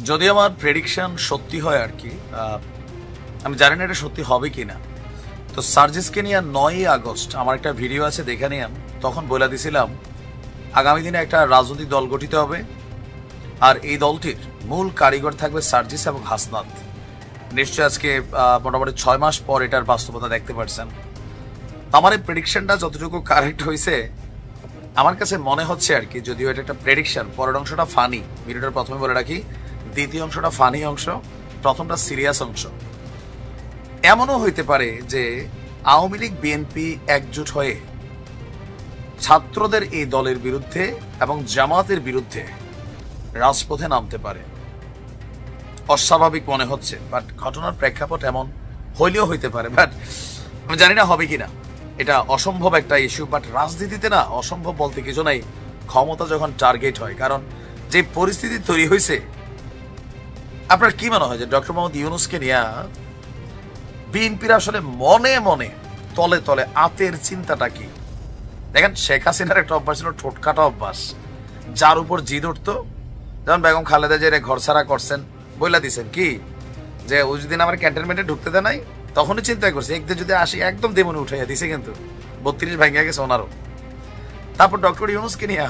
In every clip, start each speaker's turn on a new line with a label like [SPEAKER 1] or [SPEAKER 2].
[SPEAKER 1] যদি আমার প্রেডিকশন সত্যি হয় আর কি, আমি জানি না এটা সত্যি হবে কিনা। তো সার্জিসকে নিয়ে 9ই আগস্ট আমার একটা ভিডিও আছে, দেখে নিলাম। তখন বলে দিছিলাম আগামী দিনে একটা রাজনৈতিক দল গঠিত হবে, আর এই দলটির মূল কারিগর থাকবে সার্জিস এবং হাসনাত। নিশ্চয় আজকে মোটামুটি 6 মাস পর এটার বাস্তবতা দেখতে পাচ্ছেন। আমার এই প্রেডিকশনটা যতটুকু কারেক্ট হয়েছে আমার কাছে মনে হচ্ছে আর কি, যদিও এটা একটা প্রেডিকশন। পরের অংশটা ফানি, ভিডিওটার প্রথমে বলে রাখি, দ্বিতীয় অংশটা ফানি অংশ, প্রথমটা সিরিয়াস অংশ। এমনও হইতে পারে যে আওয়ামী লীগ বিএনপি একজোট হয়ে ছাত্রদের এই দলের বিরুদ্ধে এবং জামাতের বিরুদ্ধে রাজপথে নামতে পারে। অস্বাভাবিক মনে হচ্ছে, বাট ঘটনার প্রেক্ষাপট এমন হইলেও হইতে পারে। বাট আমি জানি না হবে কিনা, এটা অসম্ভব একটা ইস্যু। বাট রাজনীতিতে না অসম্ভব বলতে কিছু নাই, ক্ষমতা যখন টার্গেট হয়। কারণ যে পরিস্থিতি তৈরি হয়েছে, আপনার কি মনে হয় যে ডক্টর মোহাম্মদ ইউনূসকে নিয়ে বিএনপির আসলে মনে মনে তলে তলে আতের চিন্তাটা কি? দেখেন, শেখ হাসিনার একটা অভ্যাস ছিল ঠোঁটকাটা অভ্যাস, যার উপর জিদ উঠতো। যেমন বেগম খালেদা জিয়া ঘর ছাড়া করছেন, বইলা দিছেন কি যে ও যদি আমার ক্যান্টনমেন্টে ঢুকতে দেয় নাই, তখনই চিন্তা করছে একদিন যদি আসি একদম দেমনে উঠাইয়া দিছে, কিন্তু 32 ভাঙিয়া গেছে ওনারও। তারপর ডক্টর ইউনূসকে নিয়ে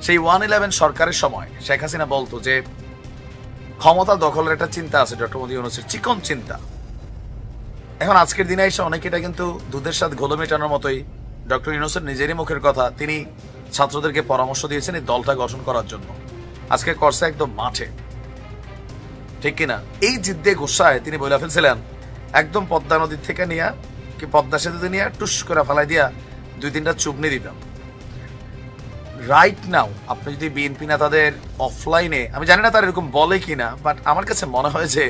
[SPEAKER 1] সেই 111 সরকারের সময় শেখ হাসিনা বলতো যে ক্ষমতা দখলের একটা চিন্তা আছে ডক্টর মোহাম্মদ ইউনূসের, চিকন চিন্তা। এখন আজকের দিনে এসে অনেকে এটা কিন্তু দুধের সাথে ঘোল মেটানোর মতোই। ডক্টর ইউনূসের নিজেরই মুখের কথা, তিনি ছাত্রদেরকে পরামর্শ দিয়েছেন এই দলটা গঠন করার জন্য। আজকে করছে একদম মাঠে, ঠিক কিনা? এই জিদ্দে গুসায় তিনি বলে ফেলছিলেন একদম পদ্মা নদীর থেকে নিয়ে কি পদ্মা সেতুতে নিয়ে টুস করে ফেলাই দিয়া 2-3টা চুবনি দিতাম। রাইট নাও আপনি যদি বিএনপি নেতাদের অফলাইনে, আমি জানি না তারা এরকম বলে কিনা, বাট আমার কাছে মনে হয় যে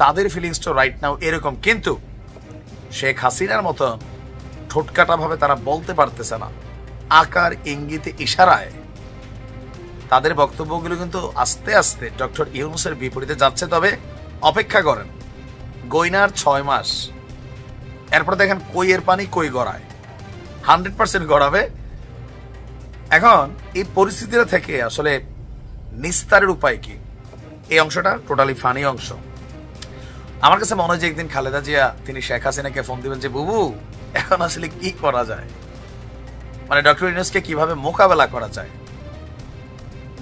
[SPEAKER 1] তাদের ফিলিংসটা রাইট নাও এরকম। কিন্তু শেখ হাসিনার মতো ঠোঁটকাটা ভাবে তারা বলতে পারতেছে না, আকার ইঙ্গিতে ইশারায় তাদের বক্তব্যগুলো কিন্তু আস্তে আস্তে ডক্টর ইউনূসের বিপরীতে যাচ্ছে। তবে অপেক্ষা করেন, গইনার 6 মাস, এরপর দেখেন কই এর পানি কই গড়ায়, 100% গড়াবে। এখন এই পরিস্থিতিটা থেকে আসলে নিস্তারের উপায় কি, এই অংশটা টোটালি ফানি অংশ। আমার কাছে মনে হয় যে একদিন খালেদা জিয়া তিনি শেখ হাসিনাকে ফোন দিবেন যে বুবু এখন আসলে কি করা যায়, মানে ডক্টর ইউনূসকে কিভাবে মোকাবেলা করা যায়।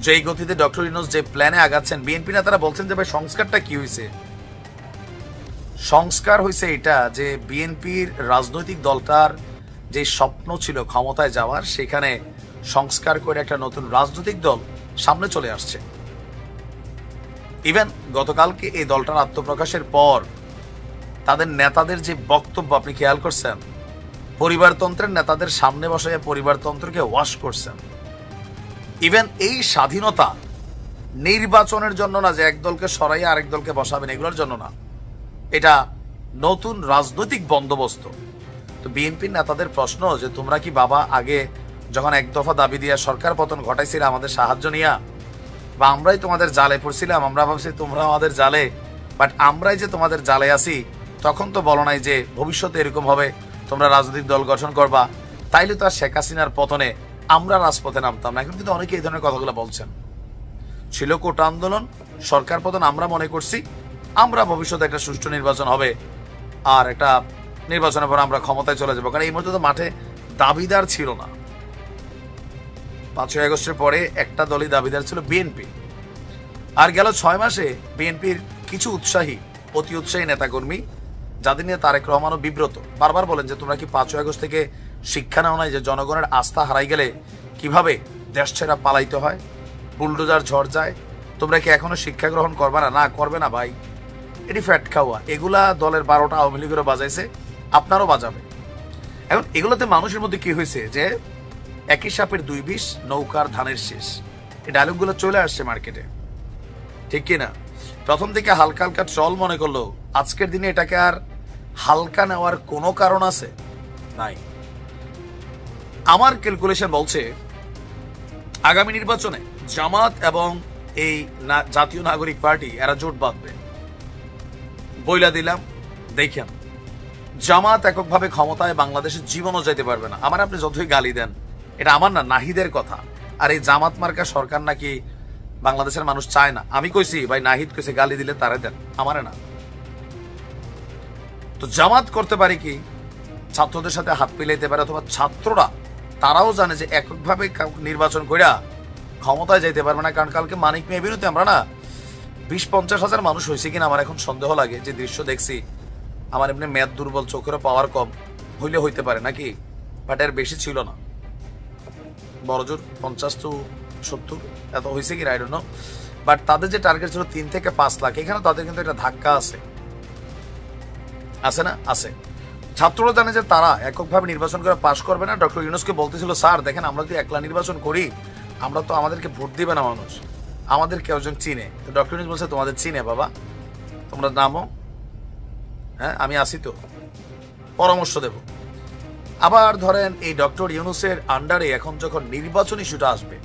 [SPEAKER 1] যেই গতিতে ডক্টর ইউনূস যে প্ল্যানে আগাচ্ছেন, বিএনপি নেতারা বলছেন যে ভাই সংস্কারটা কি হয়েছে। সংস্কার হয়েছে এটা যে বিএনপির রাজনৈতিক দলটার যে স্বপ্ন ছিল ক্ষমতায় যাওয়ার, সেখানে সংস্কার করে একটা নতুন রাজনৈতিক দল সামনে চলে আসছে। ইভেন গতকালকে এই দলটার আত্মপ্রকাশের পর তাদের নেতাদের যে বক্তব্য আপনি খেয়াল করছেন, পরিবারতন্ত্রের নেতাদের সামনে বসায় পরিবারতন্ত্রকে ওয়াশ করছেন। ইভেন এই স্বাধীনতা নির্বাচনের জন্য না, যে এক দলকে সরাইয়া আরেক দলকে বসাবেন এগুলোর জন্য না, এটা নতুন রাজনৈতিক বন্দোবস্ত। তো বিএনপির নেতাদের প্রশ্ন যে তোমরা কি বাবা আগে যখন এক দফা দাবি দিয়া সরকার পতন ঘটাইছিল আমাদের সাহায্য নিয়া, বা আমরাই তোমাদের জালে পড়ছিলাম, আমরা ভাবছি তোমরা আমাদের জালে, বাট আমরাই যে তোমাদের জালে আছি, তখন তো বলো নাই যে ভবিষ্যতে এরকম হবে তোমরা রাজনৈতিক দল গঠন করবা, তাইলে তো আর শেখ হাসিনার পতনে আমরা রাজপথে নামতাম না। এখন কিন্তু অনেকে এই ধরনের কথাগুলো বলছেন। ছিল কোটা আন্দোলন, সরকার পতন আমরা মনে করছি, আমরা ভবিষ্যতে একটা সুষ্ঠু নির্বাচন হবে, আর একটা নির্বাচনের পর আমরা ক্ষমতায় চলে যাবো। কারণ এই মুহূর্তে তো মাঠে দাবিদার ছিল না। 5ই আগস্টের পরে একটা দলই দাবিদার ছিল, বিএনপি। আর গেল 6 মাসে বিএনপির কিছু উৎসাহী, অতি উৎসাহী নেতাকর্মী, যাদের নিয়ে তারেক রহমানও বিব্রত, বারবার বলেন যে তোমরা কি 5ই আগস্ট থেকে শিক্ষা নাও নাই যে জনগণের আস্থা হারাই গেলে কিভাবে দেশ ছেড়া পালাইতে হয়, বুলডোজার ঝড় যায়, তোমরা কি এখনো শিক্ষা গ্রহণ করবে না? না, করবে না ভাই, এটি ফ্যাট খাওয়া। এগুলা দলের 12টা আওয়ামী লীগেরও বাজাইছে, আপনারও বাজাবে। এখন এগুলোতে মানুষের মধ্যে কি হয়েছে যে একই সাপের 2 বিষ, নৌকার ধানের শেষ, এই ডায়লগগুলো চলে আসছে মার্কেটে, ঠিক কিনা? প্রথম থেকে হালকা হালকা ট্রল মনে করলো, আজকের দিনে এটাকে আর হালকা নেওয়ার কোনো কারণ আছে নাই। আমার ক্যালকুলেশন বলছে আগামী নির্বাচনে জামাত এবং এই জাতীয় নাগরিক পার্টি এরা জোট বাঁধবে। বইলা দিলাম, দেখেন জামাত এককভাবে ক্ষমতায় বাংলাদেশের জীবনও যেতে পারবে না। আমার আপনি যতই গালি দেন, এটা আমার না, নাহিদের কথা। আর এই জামাত মার্কা সরকার নাকি বাংলাদেশের মানুষ চায় না। আমি কইছি ভাই, নাহিদ কইছে গালি দিলে তারে দেন, আমারে না। তো জামাত করতে পারে কি, ছাত্রদের সাথে হাত মিলাইতে পারে, অথবা ছাত্ররা তারাও জানে যে এককভাবে নির্বাচন কইরা ক্ষমতায় যাইতে পারবে না। কারণ কালকে মানিক মিয়া বিরুদ্ধে আমরা না 20-50 হাজার মানুষ হয়েছে কিনা আমার এখন সন্দেহ লাগে। যে দৃশ্য দেখছি, আমার এমনি মেদ দুর্বল, চোখেরও পাওয়ার কম, হইলে হইতে পারে নাকি, বাট এর বেশি ছিল না, বড়জোর 50 to 70 এত হয়েছে কি, আই ডোন্ট নো। বাট তাদের যে টার্গেট ছিল 3 থেকে 5 লাখ, এখানে তাদের কিন্তু একটা ধাক্কা আছে, আছে না? আছে। ছাত্ররা জানে যে তারা এককভাবে নির্বাচন করে পাশ করবে না। ডক্টর ইউনূসকে বলতেছিল, স্যার দেখেন আমরা যদি একলা নির্বাচন করি, আমরা তো, আমাদেরকে ভোট দিবে না মানুষ, আমাদের কেউ একজন চিনে। তো ডক্টর ইউনূস বলছে, তোমাদের চিনে বাবা, তোমরা নামো, হ্যাঁ আমি আসি, তো পরামর্শ দেব। আবার ধরেন এই ডক্টর ইউনূসের আন্ডারে এখন যখন নির্বাচন ইস্যুটা আসবে,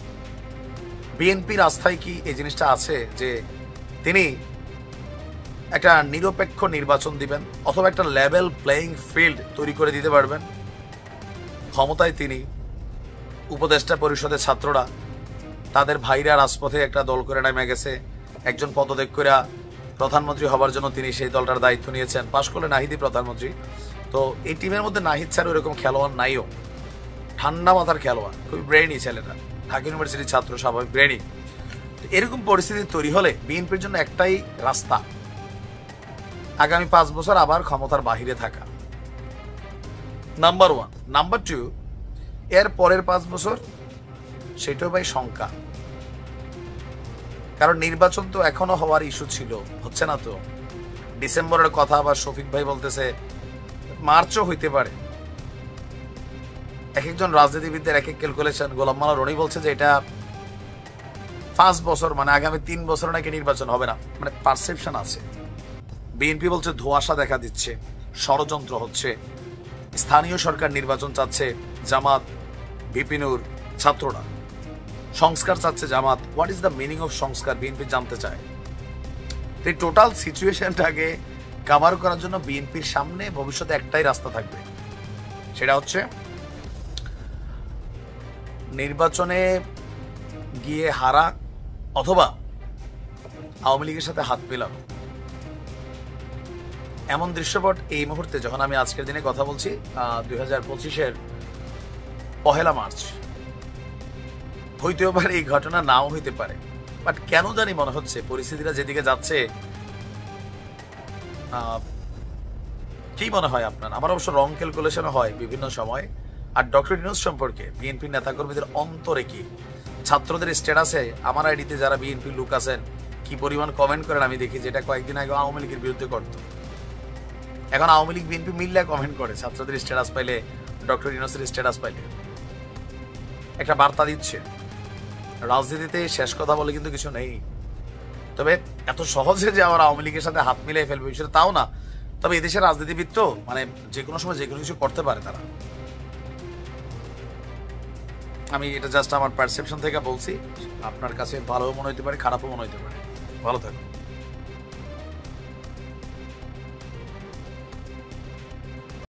[SPEAKER 1] বিএনপির আস্থায় কি এই জিনিসটা আছে যে তিনি একটা নিরপেক্ষ নির্বাচন দিবেন, অথবা একটা লেভেল প্লেইং ফিল্ড তৈরি করে দিতে পারবেন? ক্ষমতায় তিনি, উপদেষ্টা পরিষদের ছাত্ররা, তাদের ভাইরা রাজপথে একটা দল করে নেমে গেছে, একজন পদত্যাগ করে প্রধানমন্ত্রী হবার জন্য তিনি সেই দলটার দায়িত্ব নিয়েছেন, পাশ করলে নাহিদই প্রধানমন্ত্রী। তো এই টিমের মধ্যে নাহিদ ছাড়া ওরকম খেলোয়াড় নাইও, ঠান্ডা মাথার খেলোয়াড়, খুবই ব্রেইনি ছেলেটা, ঢাকা ইউনিভার্সিটির ছাত্র, স্বাভাবিক ব্রেইনি। এরকম পরিস্থিতি তৈরি হলে বিএনপির জন্য একটাই রাস্তা, আগামী 5 বছর আবার ক্ষমতার বাহিরে থাকা, নাম্বার 1। নাম্বার 2, এর পরের 5 বছর সেটাও ভাই শঙ্কা, কারণ নির্বাচন তো এখনো হওয়ার ইস্যু ছিল, হচ্ছে না তো। ডিসেম্বরের কথা আবার শফিক ভাই বলতেছে মার্চও হইতে পারে। এক একজন রাজনীতিবিদদের এক এক ক্যালকুলেশন। গোলাম মাওলা রনি বলছে যে এটা 5 বছর, মানে আগামী 3 বছর নাকি নির্বাচন হবে না, মানে পারসেপশন আছে। বিএনপি বলছে ধোঁয়াশা দেখা দিচ্ছে, ষড়যন্ত্র হচ্ছে, স্থানীয় সরকার নির্বাচন চাচ্ছে জামাত, বিপিনুর, ছাত্ররা সংস্কার চাচ্ছে জামাত। What is the meaning of সংস্কার, বিএনপি জানতে চায়। এই টোটাল সিচুয়েশনটাকে কভার করার জন্য বিএনপির সামনে ভবিষ্যতে একটাই রাস্তা থাকবে, সেটা হচ্ছে নির্বাচনে গিয়ে হারা, অথবা আওয়ামী লীগের সাথে হাত মেলানো। এমন দৃশ্যপট এই মুহূর্তে, যখন আমি আজকের দিনে কথা বলছি, 2025-এর 1 মার্চ, হইতেও পারে এই ঘটনা, নাও হইতে পারে। বাট কেন জানি মনে হচ্ছে পরিস্থিতিটা যেদিকে যাচ্ছে, কি মনে হয় আপনার? আমার অবশ্য রং ক্যালকুলেশন হয় বিভিন্ন সময়। আর ডক্টর ইউনূস সম্পর্কে বিএনপি নেতাকর্মীদের অন্তরে কি, ছাত্রদের স্ট্যাটাসে আমার আইডিতে যারা বিএনপি লোক আছেন কি পরিমাণ কমেন্ট করেন আমি দেখি, যেটা কয়েকদিন আগে আওয়ামী লীগের বিরুদ্ধে করত, এখন আওয়ামী লীগ বিএনপি মিললে কমেন্ট করে ছাত্রদের স্ট্যাটাস পাইলে, ডক্টর ইউনূসের স্ট্যাটাস পাইলে। একটা বার্তা দিচ্ছে রাজনীতিতে শেষ কথা বলে কিন্তু কিছু নেই। তবে এত সহজে যে আবার আওয়ামী লীগের সাথে হাত মিলাই ফেলবে সেটা তাও না। তবে এদেশের রাজনীতিবিদ তো মানে যে কোনো সময় যে কোনো কিছু করতে পারে তারা। আমি এটা জাস্ট আমার পারসেপশন থেকে বলছি, আপনার কাছে ভালো মনে হইতে পারে, খারাপও মনে হইতে পারে। ভালো থাকুন।